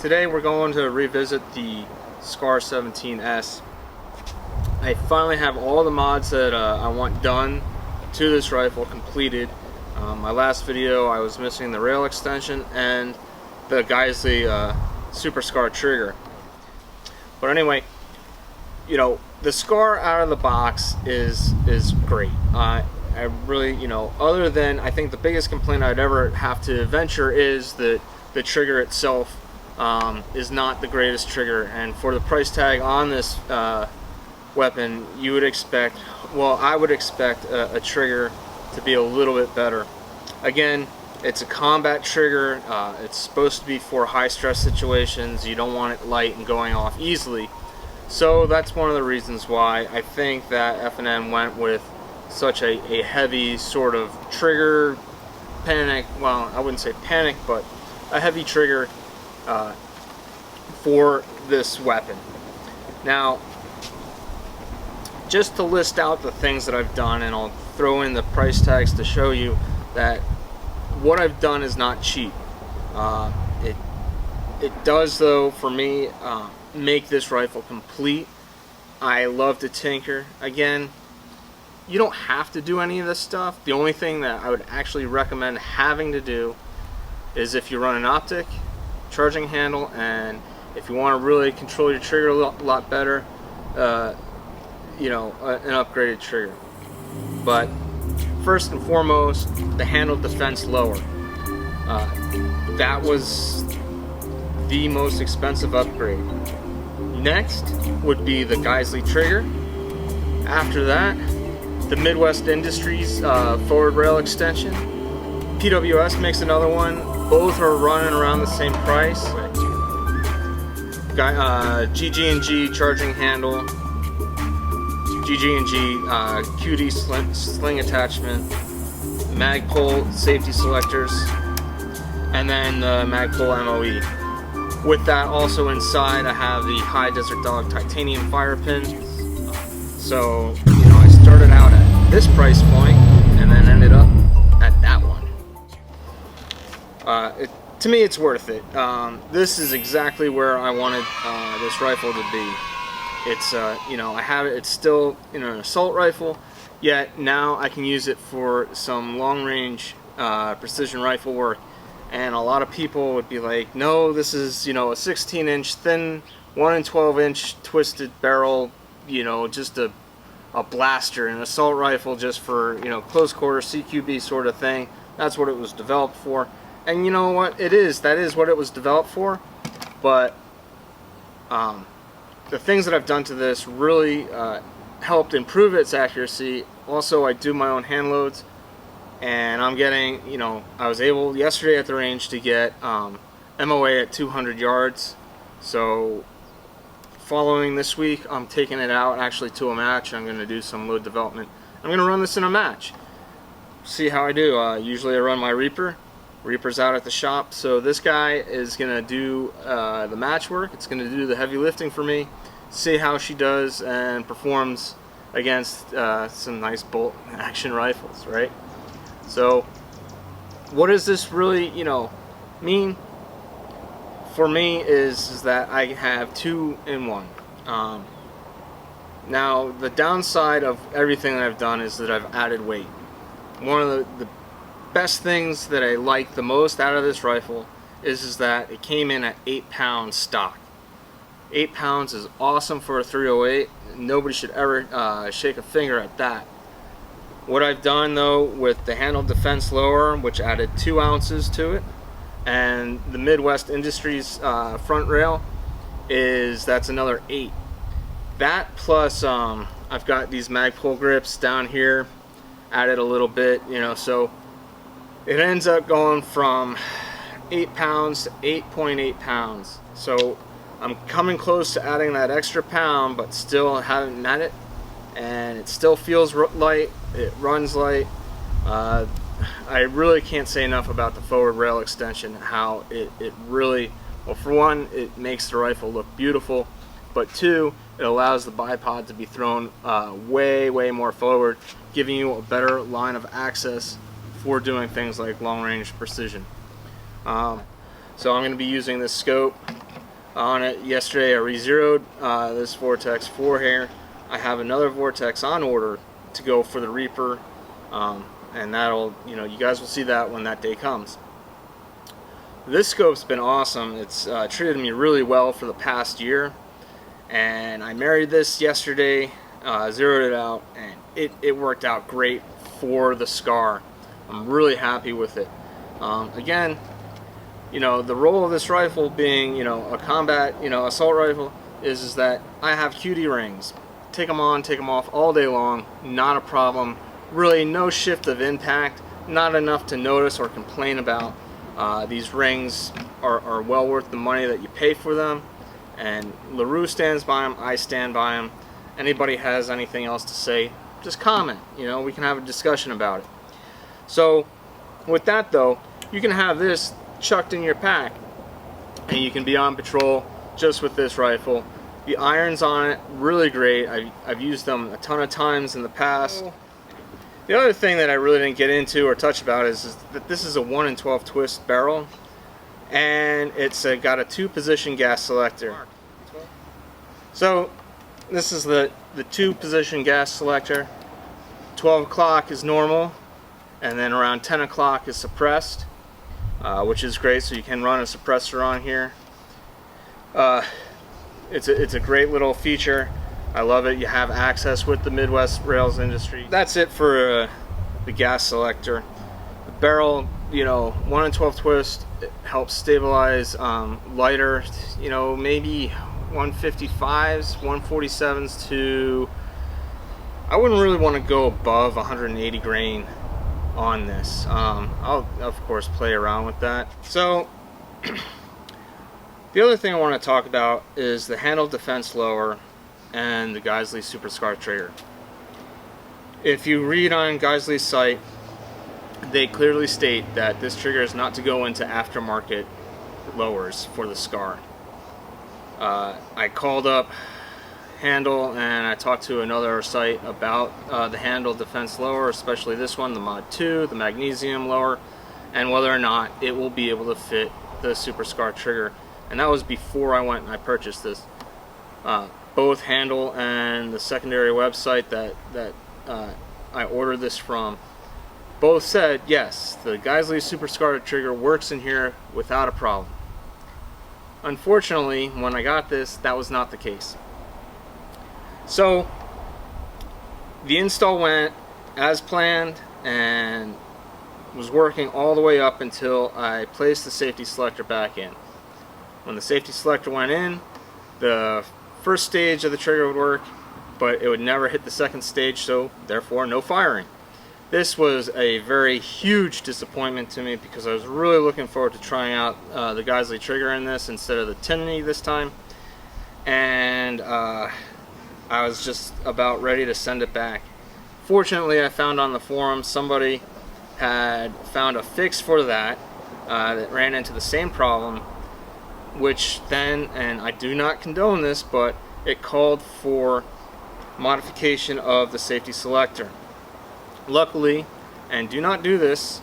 Today we're going to revisit the SCAR 17S. I finally have all the mods that I want done to this rifle completed. My last video I was missing the rail extension and the Geisley Super SCAR trigger. But anyway, you know, the SCAR out of the box is great. I really, you know, other than I think the biggest complaint I'd ever have to venture is that the trigger itself is not the greatest trigger, and for the price tag on this weapon, you would expect, well, I would expect a trigger to be a little bit better. Again, it's a combat trigger. It's supposed to be for high stress situations. You don't want it light and going off easily. So that's one of the reasons why I think that F&M went with such a heavy sort of trigger panic. Well, I wouldn't say panic, but a heavy trigger for this weapon. Now, just to list out the things that I've done, and I'll throw in the price tags to show you that what I've done is not cheap. It does, though, for me, make this rifle complete. I love to tinker. Again, you don't have to do any of this stuff. The only thing that I would actually recommend having to do is if you run an optic, charging handle, and if you want to really control your trigger a lot better, you know, an upgraded trigger. But first and foremost, the handle defense lower. That was the most expensive upgrade. Next would be the Geisley trigger. After that, the Midwest Industries forward rail extension. PWS makes another one. Both are running around the same price. gg&g charging handle, gg&g QD sling attachment, Magpul safety selectors, and then the Magpul MOE. With that, also inside, I have the High Desert Dog titanium fire pin. So, you know, I started out at this price point and then ended up at that one. To me, it's worth it. This is exactly where I wanted this rifle to be. It's, you know, I have it. It's still, you know, an assault rifle, yet now I can use it for some long-range precision rifle work. And a lot of people would be like, no, this is, you know, a 16-inch thin, 1 and 12-inch twisted barrel, you know, just a blaster, an assault rifle just for, you know, close quarter CQB sort of thing. That's what it was developed for. And you know what? It is. That is what it was developed for. But the things that I've done to this really helped improve its accuracy. Also, I do my own hand loads. And I'm getting, you know, I was able yesterday at the range to get MOA at 200 yards. So following this week, I'm taking it out actually to a match. I'm going to do some load development. I'm going to run this in a match. See how I do. Usually I run my Reaper. Reaper's out at the shop. So this guy is going to do the match work. It's going to do the heavy lifting for me. See how she does and performs against some nice bolt action rifles, right? So, what does this really, you know, mean? For me is that I have 2 in 1. Now, the downside of everything that I've done is that I've added weight. One of the best things that I like the most out of this rifle is that it came in at 8 pounds stock. 8 pounds is awesome for a 308. Nobody should ever shake a finger at that. What I've done, though, with the handle defense lower, which added 2 ounces to it, and the Midwest Industries front rail, is that's another 8. That plus I've got these Magpul grips down here, added a little bit, you know, so it ends up going from 8 pounds to 8.8 pounds. So I'm coming close to adding that extra pound, but still haven't met it. And it still feels light, it runs light. I really can't say enough about the forward rail extension, how it really, well, for one, it makes the rifle look beautiful, but 2, it allows the bipod to be thrown way more forward, giving you a better line of access for doing things like long range precision. So I'm going to be using this scope on it yesterday. I re-zeroed this Vortex 4 here. I have another Vortex on order to go for the Reaper, and that'll, you guys will see that when that day comes. This scope's been awesome. It's treated me really well for the past year, and I married this yesterday, zeroed it out, and it worked out great for the SCAR. I'm really happy with it. Again, the role of this rifle being, a combat, assault rifle is that I have QD rings. Take them on, take them off all day long, not a problem. Really no shift of impact, not enough to notice or complain about. These rings are well worth the money that you pay for them, and LaRue stands by them, I stand by them. Anybody has anything else to say, just comment, we can have a discussion about it. So with that though, you can have this chucked in your pack and you can be on patrol just with this rifle. The irons on it, really great. I've used them a ton of times in the past. The other thing that I really didn't get into or touch about is that this is a 1 in 12 twist barrel, and it's got a 2-position gas selector. So this is the 2-position gas selector. 12 o'clock is normal, and then around 10 o'clock is suppressed, which is great, so you can run a suppressor on here. It's a great little feature. I love it. You have access with the Midwest Rails industry. That's it for the gas selector. The barrel, 1 in 12 twist, it helps stabilize lighter, maybe 155s, 147s to, I wouldn't really want to go above 180 grain on this. I'll of course play around with that. So the other thing I want to talk about is the handle defense lower and the Geisley Super SCAR trigger. If you read on Geisley's site, they clearly state that this trigger is not to go into aftermarket lowers for the SCAR. I called up Handle and I talked to another site about the handle defense lower, especially this one, the Mod 2, the magnesium lower, and whether or not it will be able to fit the Super SCAR trigger. And that was before I went and I purchased this. Both Handle and the secondary website that I ordered this from both said yes, the Geisley Super SCAR trigger works in here without a problem. Unfortunately, when I got this, that was not the case. So the install went as planned and was working all the way up until I placed the safety selector back in. When the safety selector went in, the first stage of the trigger would work, but it would never hit the second stage, so therefore no firing. This was a very huge disappointment to me because I was really looking forward to trying out the Geisley trigger in this instead of the Tinney this time, and I was just about ready to send it back. Fortunately, I found on the forum somebody had found a fix for that that ran into the same problem, which then, and I do not condone this, but it called for modification of the safety selector. Luckily, and do not do this,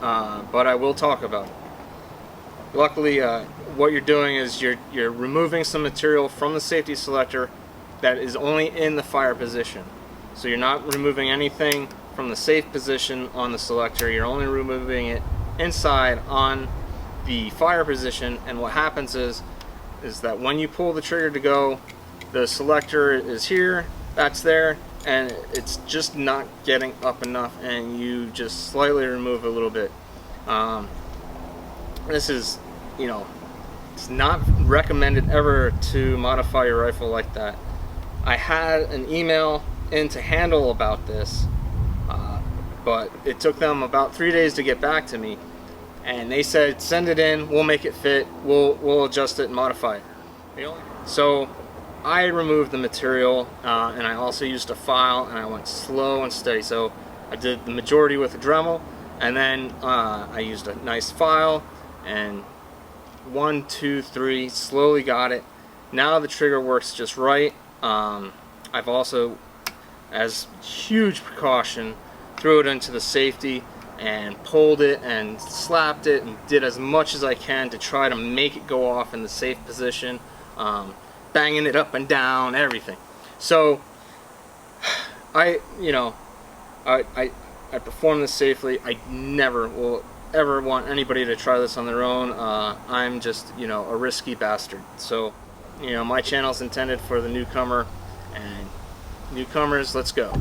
but I will talk about it. Luckily, what you're doing is you're removing some material from the safety selector that is only in the fire position. So you're not removing anything from the safe position on the selector, you're only removing it inside on the fire position, and what happens is that when you pull the trigger to go, the selector is here, that's there, and it's just not getting up enough, and you just slightly remove a little bit. This is, it's not recommended ever to modify your rifle like that. I had an email into Handle about this, but it took them about 3 days to get back to me. And they said, send it in, we'll make it fit, we'll adjust it and modify it. So I removed the material, and I also used a file, and I went slow and steady. So I did the majority with a Dremel, and then I used a nice file, and 1, 2, 3, slowly got it. Now the trigger works just right. I've also, as huge precaution, threw it into the safety and pulled it and slapped it and did as much as I can to try to make it go off in the safe position, banging it up and down, everything. So I perform this safely. I never will ever want anybody to try this on their own. I'm just, a risky bastard. So, my channel's intended for the newcomer, and newcomers, let's go.